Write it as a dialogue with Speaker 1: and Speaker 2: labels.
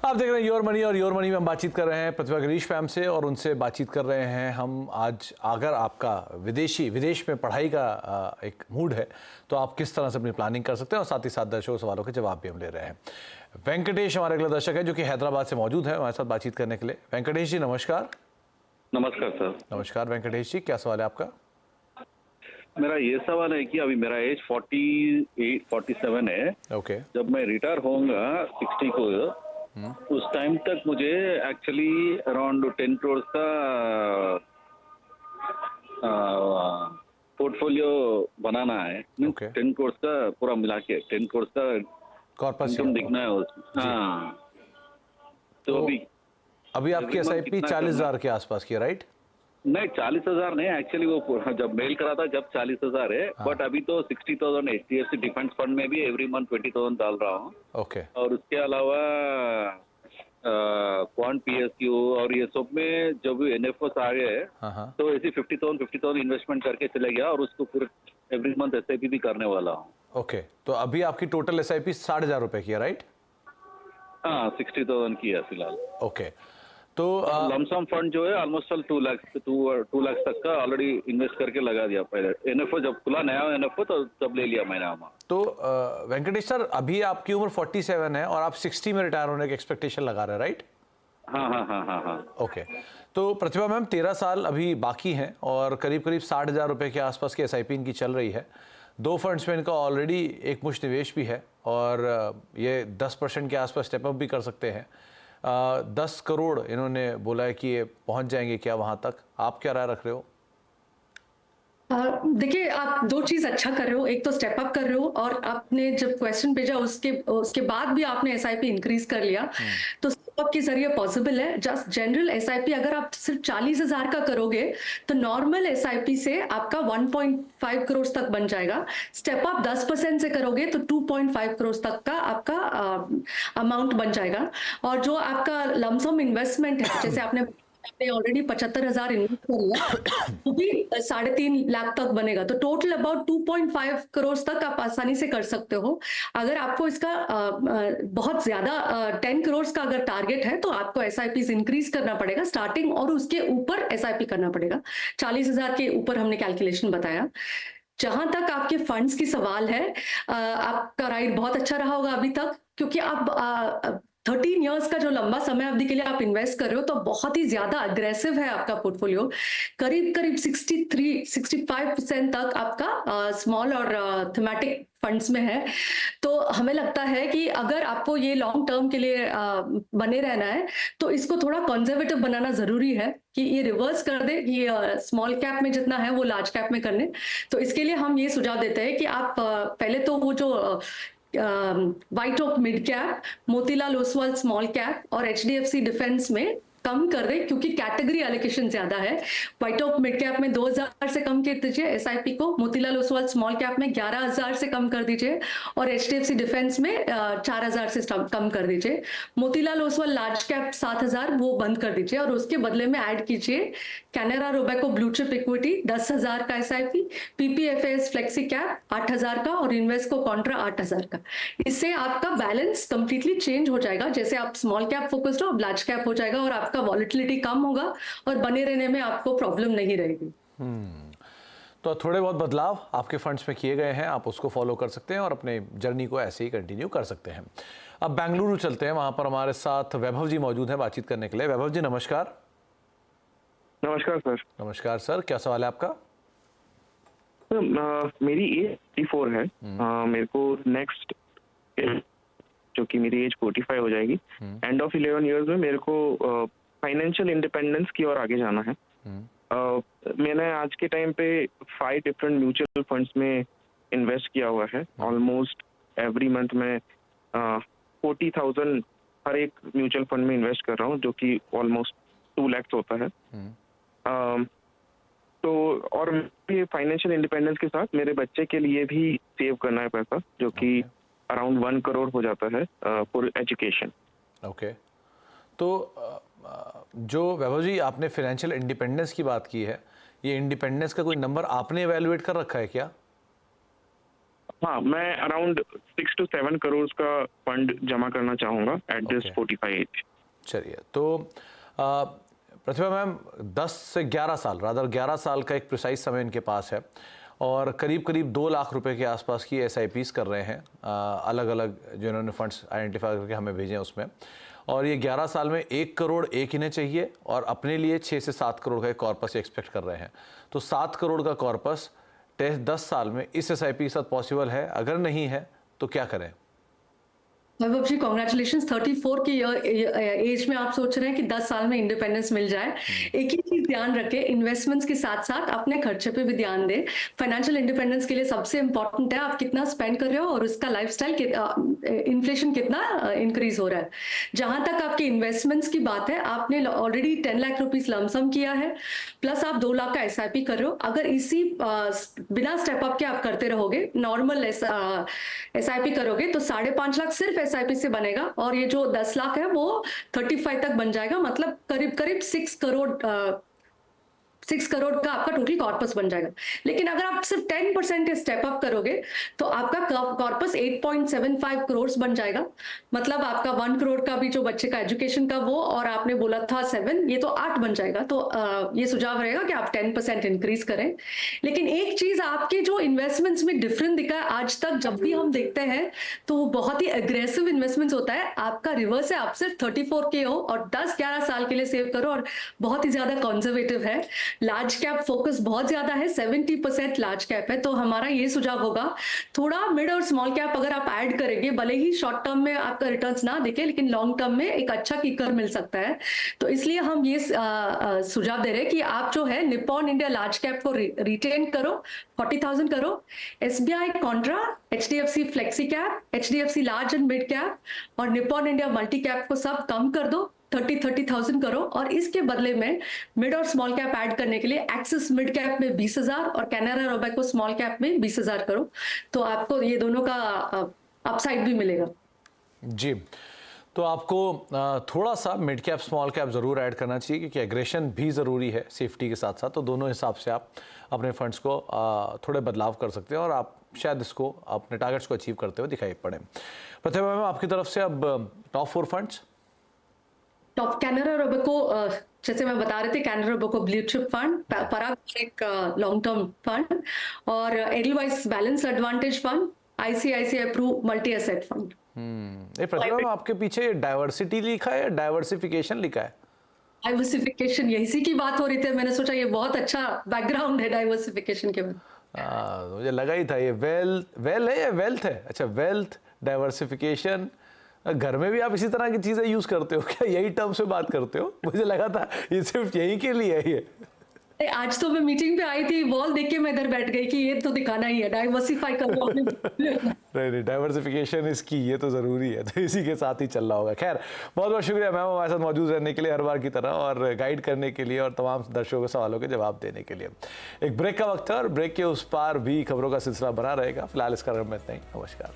Speaker 1: आप देख रहे हैं योर मनी, और योर मनी में हम बातचीत कर रहे हैं प्रतिभा गिरीश फैम से, और उनसे बातचीत कर रहे हैं हम आज। अगर आपका विदेश में पढ़ाई का एक मूड है तो आप किस तरह से अपनी प्लानिंग कर सकते हैं, और साथ ही साथ दर्शकों सवालों के जवाब भी हम ले रहे हैं। वेंकटेश हमारे अगले दर्शक है जो कि हैदराबाद से मौजूद है हमारे साथ बातचीत करने के लिए। वेंकटेश जी नमस्कार।
Speaker 2: नमस्कार सर।
Speaker 1: नमस्कार वेंकटेश जी, क्या सवाल है आपका?
Speaker 2: मेरा ये सवाल है कि अभी मेरा एज 47 है।
Speaker 1: ओके।
Speaker 2: जब मैं रिटायर होऊंगा 60 को, उस टाइम तक मुझे एक्चुअली अराउंड 10 करोड़ का पोर्टफोलियो बनाना है।
Speaker 1: Okay.
Speaker 2: 10 करोड़ का पूरा मिला के 10 करोड़ का
Speaker 1: कॉर्पस
Speaker 2: इनकम दिखना है उसमें। हाँ, तो
Speaker 1: अभी आपकी SIP 40,000 के आसपास की है, राइट?
Speaker 2: नहीं, 40,000 नहीं, एक्चुअली वो जब मेल करा था जब 40,000 है। बट अभी तो 60,000 HDFC डिफेंस फंड में भी एवरी मंथ 20,000 डाल रहा हूँ।
Speaker 1: ओके।
Speaker 2: और उसके अलावा क्वांट PSU और ये सब में जो भी NFOs आ गए हैं, तो ऐसी 50,000 इन्वेस्टमेंट करके चले गया, और उसको पूरे एवरी मंथ SIP भी करने वाला हूँ।
Speaker 1: ओके, तो अभी आपकी टोटल SIP 60,000 रुपए की है, राइट?
Speaker 2: हाँ, 60,000 की है फिलहाल।
Speaker 1: ओके, तो
Speaker 2: लमसम फंड जो है ऑलमोस्ट 2 लाख तक का ऑलरेडी इन्वेस्ट करके लगा दिया। पहले NFO जब खुला नया NFO तो तब ले लिया मैंने अमाउंट।
Speaker 1: तो वेंकटेश सर, अभी आपकी उम्र 47 है और आप 60 में रिटायर होने की एक्सपेक्टेशन लगा रहे हैं, राइट?
Speaker 2: हाँ।
Speaker 1: ओके, तो प्रतिभा मैम 13 साल अभी बाकी हैं और करीब 60,000 रुपए के आसपास की SIP इनकी चल रही है। 2 फंड्स में इनका ऑलरेडी एक मुश्त निवेश भी है, और ये 10% के आसपास स्टेप अप भी कर सकते हैं। 10 करोड़ इन्होंने बोला है कि ये पहुंच जाएंगे क्या वहां तक? आप क्या राय रख रहे हो?
Speaker 3: देखिए, आप 2 चीज अच्छा कर रहे हो। एक तो स्टेप अप कर रहे हो, और आपने जब क्वेश्चन भेजा उसके बाद भी आपने SIP इंक्रीज कर लिया, तो स्टेप अप के जरिए पॉसिबल है। जस्ट जनरल SIP अगर आप सिर्फ 40,000 का करोगे तो नॉर्मल SIP से आपका 1.5 करोड़ तक बन जाएगा। स्टेप अप 10% से करोगे तो 2.5 करोड़ तक का आपका अमाउंट बन जाएगा। और जो आपका लमसम इन्वेस्टमेंट है, जैसे आपने ऑलरेडी 75,000 इन्वेस्ट कर लिया, वो भी 3.5 लाख तक बनेगा, तो टोटल अबाउट 2.5 करोड़ तक आप आसानी से कर सकते हो। अगर आपको इसका बहुत ज्यादा 10 करोड़ का अगर टारगेट है तो आपको SIPs इंक्रीज करना पड़ेगा स्टार्टिंग, और उसके ऊपर SIP करना पड़ेगा। 40,000 के ऊपर हमने कैलकुलेशन बताया। जहां तक आपके फंड्स की सवाल है, आपका राइड बहुत अच्छा रहा होगा अभी तक, क्योंकि आप 13 इयर्स का जो लंबा समय अवधि के लिए आप इन्वेस्ट कर रहे हो, तो बहुत ही ज्यादा अग्रेसिव है आपका पोर्टफोलियो। करीब 63-65% तक आपका स्मॉल और थीमेटिक फंड्स में है। तो हमें लगता है कि अगर आपको ये लॉन्ग टर्म के लिए बने रहना है तो इसको थोड़ा कंजर्वेटिव बनाना जरूरी है, कि ये रिवर्स कर दे कि स्मॉल कैप में जितना है वो लार्ज कैप में करने। तो इसके लिए हम ये सुझाव देते हैं कि आप पहले तो वो जो white oak mid cap, Motilal Oswal small cap और HDFC डिफेंस में कम कर दे, क्योंकि कैटेगरी एलोकेशन ज्यादा है। व्हाइट ओक मिड कैप में 2,000 से कम कर दीजिए SIP को, मोतीलाल ओसवाल स्मॉल कैप में 11,000 से कम कर दीजिए, और HDFC डिफेंस में 4,000 से कम कर दीजिए। मोतीलाल ओसवाल लार्ज कैप 7,000 वो बंद कर दीजिए, और उसके बदले में ऐड कीजिए Canara Robeco blue chip equity 10,000 का SIP, PPFAS फ्लेक्सी कैप 8,000 का, और इन्वेस्को कॉन्ट्रा 8,000 का। इससे आपका बैलेंस कंप्लीटली चेंज हो जाएगा। जैसे आप स्मॉल कैप फोकस्ड हो, अब लार्ज कैप हो जाएगा, और आपका वॉलेटिलिटी कम होगा, और बने रहने में आपको प्रॉब्लम नहीं रहेगी।
Speaker 1: तो थोड़े बहुत बदलाव आपके फंड्स में किए गए हैं, आप उसको फॉलो कर सकते हैं और अपने जर्नी को ऐसे ही कंटिन्यू कर सकते हैं। अब बेंगलुरु चलते हैं, वहां पर हमारे साथ वैभव जी मौजूद हैं बातचीत करने के लिए। वैभव जी नमस्कार।
Speaker 4: नमस्कार सर।
Speaker 1: नमस्कार सर, क्या सवाल है आपका?
Speaker 4: मेरी एज 34 है। मेरे को नेक्स्ट, जो कि मेरी एज 45 हो जाएगी, एंड ऑफ 11 इयर्स में मेरे को फाइनेंशियल इंडिपेंडेंस की ओर आगे जाना है। मैंने आज के टाइम पे 5 डिफरेंट म्यूचुअल फंड्स में इन्वेस्ट किया हुआ है। ऑलमोस्ट एवरी मंथ में 40,000 हर एक म्यूचुअल फंड में इन्वेस्ट कर रहा हूँ, जो कि ऑलमोस्ट 2 लाख होता है। तो और फाइनेंशियल इंडिपेंडेंस के साथ मेरे बच्चे के लिए भी सेव करना है पैसा, जो कि अराउंड 1 करोड़ हो जाता है फॉर एजुकेशन।
Speaker 1: ओके, तो जो वैभव जी आपने फाइनेंशियल इंडिपेंडेंस की बात की है, ये इंडिपेंडेंस का कोई नंबर आपने एवेलुएट कर रखा है क्या?
Speaker 4: हाँ, मैं अराउंड to 7 करोड़ का फंड जमा करना चाहूंगा एट दिस 45 एज।
Speaker 1: चलिए, तो प्रतिभा मैम 10 से 11 साल, रादर 11 साल का एक प्रिसाइज समय इनके पास है और करीब करीब 2 लाख रुपए के आसपास की SIPs कर रहे हैं, अलग अलग जो इन्होंने फंड्स आइडेंटिफाई करके हमें भेजे हैं उसमें। और ये 11 साल में 1 करोड़ एक इन्हें चाहिए और अपने लिए 6 से 7 करोड़ का एक कॉर्पस एक्सपेक्ट कर रहे हैं। तो 7 करोड़ का कॉर्पस 10 साल में इस SIP के साथ पॉसिबल है? अगर नहीं है तो क्या करें?
Speaker 3: वैभव जी कॉन्ग्रेचुलेशन, 34 की एज में आप सोच रहे हैं कि 10 साल में इंडिपेंडेंस मिल जाए। एक ही चीज ध्यान रखें, इन्वेस्टमेंट्स के साथ साथ अपने खर्चे पे भी ध्यान दें। फाइनेंशियल इंडिपेंडेंस के लिए सबसे इंपॉर्टेंट है आप कितना स्पेंड कर रहे हो और उसका लाइफस्टाइल इन्फ्लेशन कितना इंक्रीज हो रहा है। जहां तक आपके इन्वेस्टमेंट्स की बात है, आपने ऑलरेडी 10 लाख रुपीज लमसम किया है, प्लस आप 2 लाख का SIP कर रहे हो। अगर इसी बिना स्टेप अप के आप करते रहोगे, नॉर्मल SIP करोगे तो 5.5 लाख सिर्फ SIP से बनेगा और ये जो 10 लाख है वो 35 तक बन जाएगा, मतलब करीब करीब 6 करोड़ का आपका टोटल कॉर्पस बन जाएगा। लेकिन अगर आप सिर्फ 10% स्टेप अप करोगे तो आपका कॉर्पस 8.75 करोड़ बन जाएगा, मतलब आपका 1 करोड़ का भी जो बच्चे का एजुकेशन का वो, और आपने बोला था 7, ये तो 8 बन जाएगा। तो ये सुझाव रहेगा कि आप 10% इंक्रीज करें। लेकिन एक चीज आपके जो इन्वेस्टमेंट्स में डिफरेंस दिखा है आज तक, जब भी हम देखते हैं तो वो बहुत ही अग्रेसिव इन्वेस्टमेंट्स होता है। आपका रिवर्स है, आप सिर्फ 34 के हो और 10-11 साल के लिए सेव करो और बहुत ही ज्यादा कंजर्वेटिव है। लार्ज कैप फोकस बहुत ज्यादा है, 70% लार्ज कैप है। तो हमारा ये सुझाव होगा थोड़ा मिड और स्मॉल कैप अगर आप ऐड करेंगे, भले ही शॉर्ट टर्म में आपका रिटर्न्स ना दिखे लेकिन लॉन्ग टर्म में एक अच्छा किकर मिल सकता है। तो इसलिए हम ये सुझाव दे रहे हैं कि आप जो है निप्पॉन इंडिया लार्ज कैप को रिटेन करो, 40,000 करो, SBI Contra, HDFC flexi cap, HDFC large and mid cap और निप्पॉन इंडिया मल्टी कैप को सब कम कर दो, 30,000 करो। और इसके बदले में मिड और स्मॉल कैप ऐड करने के लिए एक्सिस मिड कैप में 20,000 और कैनरा रोबेको स्मॉल कैप में 20,000 करो, तो आपको ये दोनों का अपसाइड भी मिलेगा।
Speaker 1: जी, तो आपको थोड़ा सा मिड कैप स्मॉल कैप ज़रूर ऐड करना चाहिए क्योंकि एग्रेशन भी ज़रूरी है सेफ्टी के साथ साथ। तो दोनों हिसाब से आप अपने फंड्स को थोड़े बदलाव कर सकते हैं और आप शायद इसको अपने टारगेट्स को अचीव करते हुए दिखाई पड़े। प्रतिभा मैम, आपकी तरफ से अब top 4 funds.
Speaker 3: Top Canara Robeco, जैसे मैं बता रहे थे, Canara Robeco blue chip fund, Parag एक लॉन्ग टर्म फंड और Edelweiss balanced advantage fund, ICICI Pru multi asset fund.
Speaker 1: Pratibha ma'am, आपके पीछे डाइवर्सिटी लिखा है या डाइवर्सिफिकेशन लिखा है?
Speaker 3: डाइवर्सिफिकेशन, इसी की बात हो रही थी, मैंने सोचा ये बहुत अच्छा बैकग्राउंड है डाइवर्सिफिकेशन के बाद।
Speaker 1: मुझे लगा ही था ये वेल है या वेल्थ है? अच्छा, वेल्थ डाइवर्सिफिकेशन। घर में भी आप इसी तरह की चीजें यूज करते हो क्या? यही टर्म से बात करते हो? मुझे लगा था ये सिर्फ यही के लिए है ये।
Speaker 3: आज तो मैं मीटिंग पे आई थी, वॉल देख के मैं इधर बैठ गई कि ये तो दिखाना ही है, डाइवर्सिफाई करो अपने।
Speaker 1: नहीं, डाइवर्सिफिकेशन इसकी ये तो जरूरी है, तो इसी के साथ ही चल रहा होगा। खैर, बहुत बहुत शुक्रिया मैम हमारे साथ मौजूद रहने के लिए हर बार की तरह और गाइड करने के लिए और तमाम दर्शकों के सवालों के जवाब देने के लिए। एक ब्रेक का वक्त है और ब्रेक के उस पार भी खबरों का सिलसिला बना रहेगा। फिलहाल इस कार्यक्रम में इतना ही। नमस्कार।